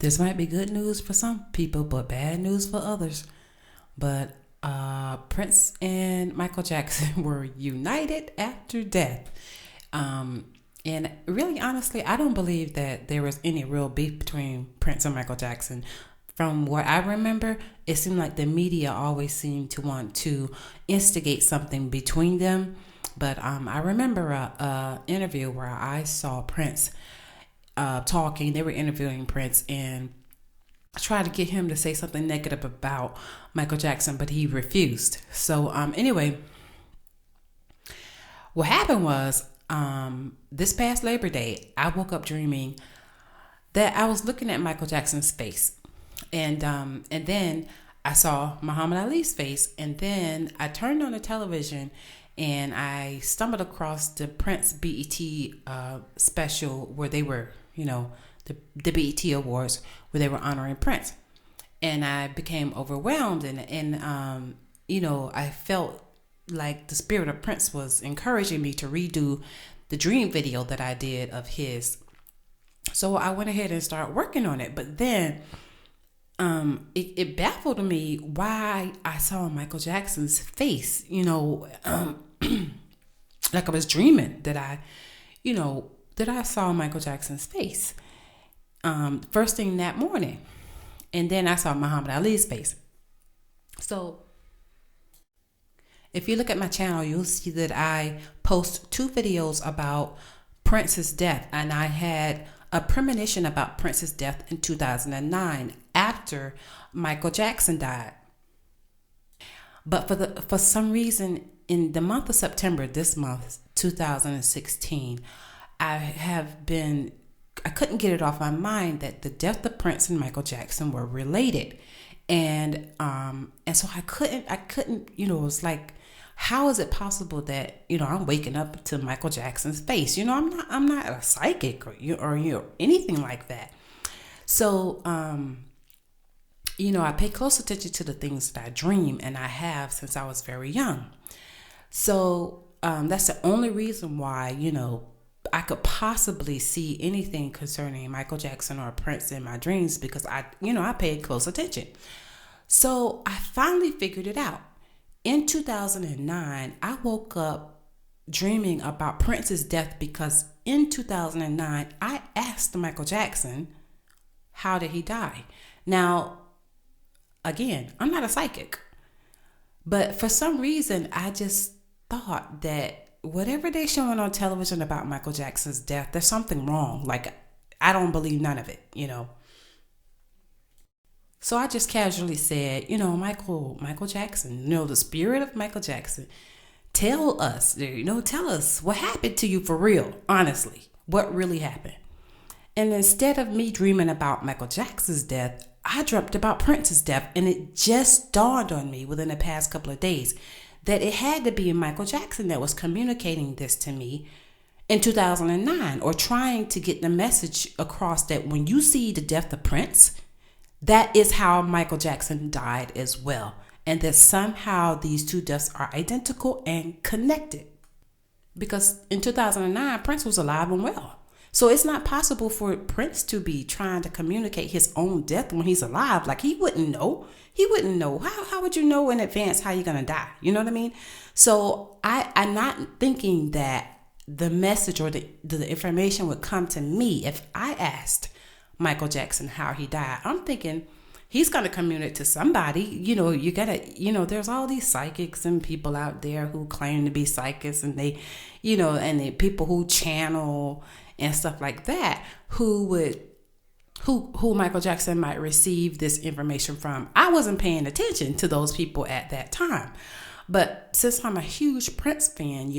This might be good news for some people, but bad news for others. But Prince and Michael Jackson were united after death. And really, honestly, I don't believe that there was any real beef between Prince and Michael Jackson. From what I remember, it seemed like the media always seemed to want to instigate something between them. But I remember a interview where I saw Prince talking. They were interviewing Prince and tried to get him to say something negative about Michael Jackson, but he refused. So anyway, what happened was this past Labor Day, I woke up dreaming that I was looking at Michael Jackson's face, and then I saw Muhammad Ali's face, and then I turned on the television and I stumbled across the Prince BET special where they were, the BET Awards where they were honoring Prince, and I became overwhelmed, and I felt like the spirit of Prince was encouraging me to redo the dream video that I did of his. So I went ahead and started working on it, but then it baffled me why I saw Michael Jackson's face, like I was dreaming that I saw Michael Jackson's face first thing that morning. And then I saw Muhammad Ali's face. So if you look at my channel, you'll see that I post 2 videos about Prince's death, and I had a premonition about Prince's death in 2009 after Michael Jackson died. But for some reason, in the month of September, this month, 2016, I couldn't get it off my mind that the death of Prince and Michael Jackson were related. And so I couldn't, it was like, how is it possible that, I'm waking up to Michael Jackson's face? I'm not a psychic or anything like that. So, I pay close attention to the things that I dream, and I have since I was very young. So, that's the only reason why, I could possibly see anything concerning Michael Jackson or Prince in my dreams, because I paid close attention. So I finally figured it out. In 2009, I woke up dreaming about Prince's death because in 2009, I asked Michael Jackson, how did he die? Now, again, I'm not a psychic, but for some reason, I just thought that whatever they're showing on television about Michael Jackson's death, there's something wrong. Like, I don't believe none of it, So I just casually said, Michael Jackson, the spirit of Michael Jackson, tell us what happened to you for real, honestly, what really happened. And instead of me dreaming about Michael Jackson's death, I dreamt about Prince's death, and it just dawned on me within the past couple of days that it had to be Michael Jackson that was communicating this to me in 2009, or trying to get the message across that when you see the death of Prince, that is how Michael Jackson died as well. And that somehow these 2 deaths are identical and connected. Because in 2009, Prince was alive and well. So it's not possible for Prince to be trying to communicate his own death when he's alive. Like, he wouldn't know. How would you know in advance how you're going to die? You know what I mean? So I'm not thinking that the message or the information would come to me if I asked Michael Jackson how he died. I'm thinking he's going to communicate to somebody. You gotta, there's all these psychics and people out there who claim to be psychics, and they, and the people who channel and stuff like that, who Michael Jackson might receive this information from. I wasn't paying attention to those people at that time. But since I'm a huge Prince fan,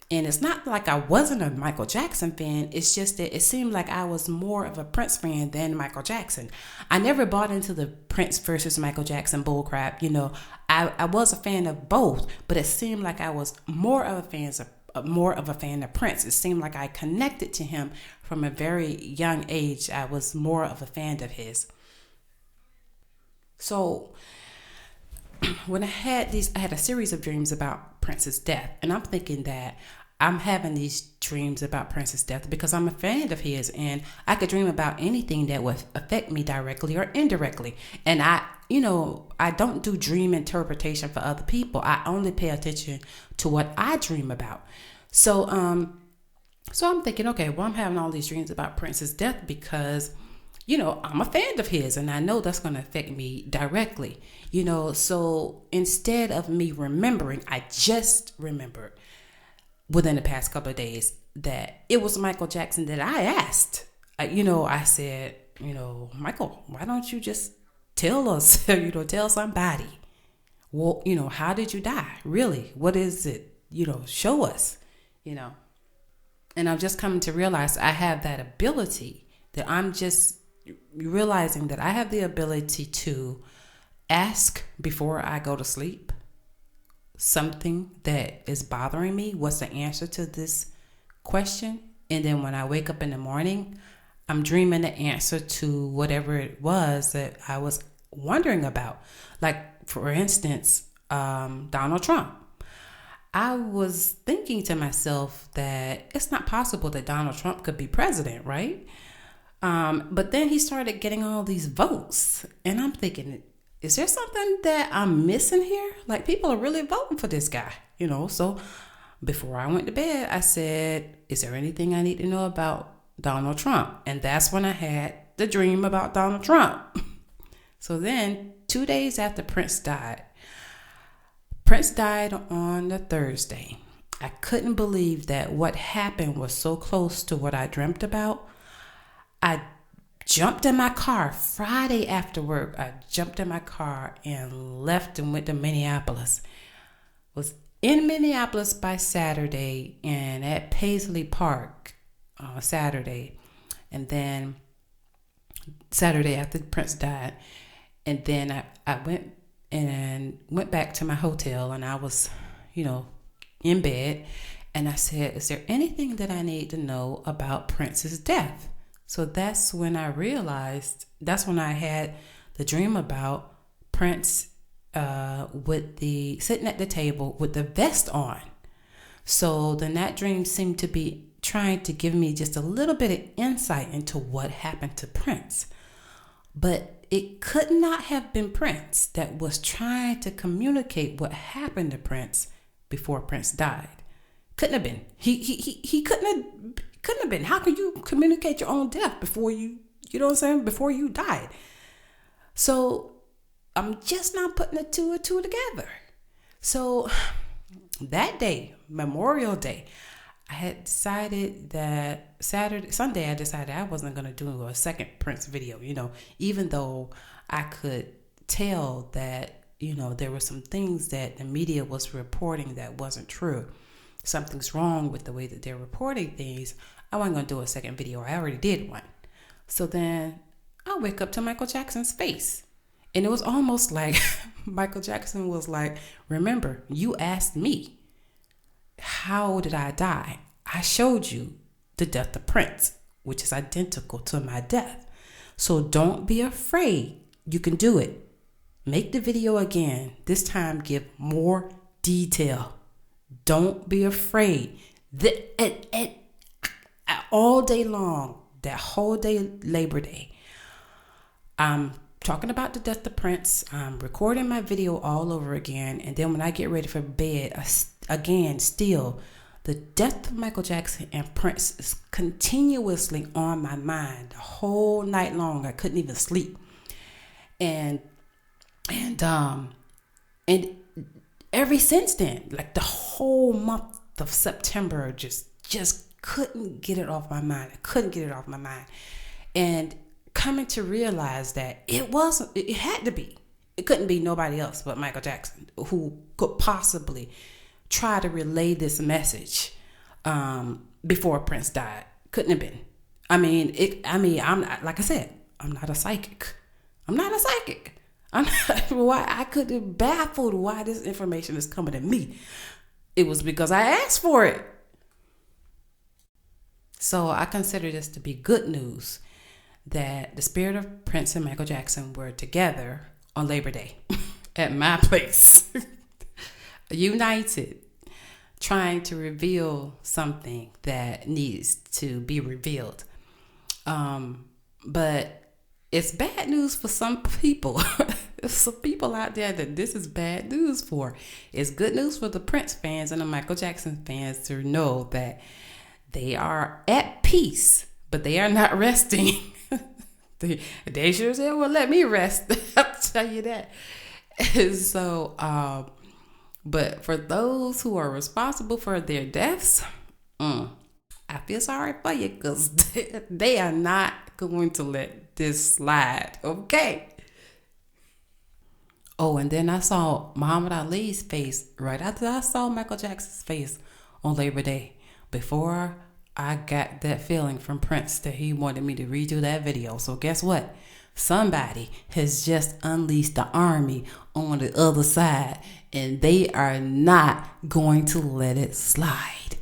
and it's not like I wasn't a Michael Jackson fan, it's just that it seemed like I was more of a Prince fan than Michael Jackson. I never bought into the Prince versus Michael Jackson bullcrap. I was a fan of both, but it seemed like I was more of a fan of Prince. It seemed like I connected to him from a very young age. I was more of a fan of his. So when I had a series of dreams about Prince's death, and I'm thinking that I'm having these dreams about Prince's death because I'm a fan of his, and I could dream about anything that would affect me directly or indirectly. And I don't do dream interpretation for other people. I only pay attention to what I dream about. So I'm thinking, okay, well, I'm having all these dreams about Prince's death because, I'm a fan of his and I know that's going to affect me directly, So instead of me remembering, I just remembered within the past couple of days that it was Michael Jackson that I asked. I said, Michael, why don't you just tell us, tell somebody, well, how did you die? Really? What is it? Show us, And I'm just coming to realize I have that ability, that I'm just realizing that I have the ability to ask before I go to sleep something that is bothering me. What's the answer to this question? And then when I wake up in the morning, I'm dreaming the answer to whatever it was that I was wondering about. Like, for instance, Donald Trump. I was thinking to myself that it's not possible that Donald Trump could be president, right? But then he started getting all these votes. And I'm thinking, is there something that I'm missing here? Like, people are really voting for this guy, So before I went to bed, I said, is there anything I need to know about Donald Trump? And that's when I had the dream about Donald Trump. So then 2 days after Prince died on the Thursday. I couldn't believe that what happened was so close to what I dreamt about. I jumped in my car Friday after work. I jumped in my car and left and went to Minneapolis. Was in Minneapolis by Saturday and at Paisley Park on Saturday. And then Saturday after Prince died. And then I went back to my hotel, and I was, in bed, and I said, is there anything that I need to know about Prince's death? So that's when I realized, that's when I had the dream about Prince sitting at the table with the vest on. So then that dream seemed to be trying to give me just a little bit of insight into what happened to Prince. But it could not have been Prince that was trying to communicate what happened to Prince before Prince died. Couldn't have been. He couldn't have been. How could you communicate your own death before before you died? So I'm just not putting the two and two together. So that day, Memorial Day, I had decided that Sunday I decided I wasn't going to do a second Prince video, even though I could tell that, there were some things that the media was reporting that wasn't true. Something's wrong with the way that they're reporting things. I wasn't going to do a second video. I already did one. So then I wake up to Michael Jackson's face. And it was almost like Michael Jackson was like, remember, you asked me, how did I die? I showed you the death of Prince, which is identical to my death. So don't be afraid. You can do it. Make the video again. This time give more detail. Don't be afraid. All day long, that whole day, Labor Day, I'm talking about the death of Prince. I'm recording my video all over again. And then when I get ready for bed, again, still, the death of Michael Jackson and Prince is continuously on my mind the whole night long. I couldn't even sleep. And ever since then, like the whole month of September, just couldn't get it off my mind. I couldn't get it off my mind. And coming to realize that it had to be. It couldn't be nobody else but Michael Jackson who could possibly try to relay this message before Prince died. Couldn't have been. I'm not, like I said, I'm not a psychic. Why I could have baffled why this information is coming to me. It was because I asked for it. So I consider this to be good news that the spirit of Prince and Michael Jackson were together on Labor Day at my place, united trying to reveal something that needs to be revealed. But it's bad news for some people. There's some people out there that this is bad news for. It's good news for the Prince fans and the Michael Jackson fans to know that they are at peace, but they are not resting. They sure as hell will let me rest. I'll tell you that. And so, but for those who are responsible for their deaths, I feel sorry for you because they are not going to let this slide. Okay. Oh, and then I saw Muhammad Ali's face right after I saw Michael Jackson's face on Labor Day. Before I got that feeling from Prince that he wanted me to redo that video. So guess what? Somebody has just unleashed the army on the other side, and they are not going to let it slide.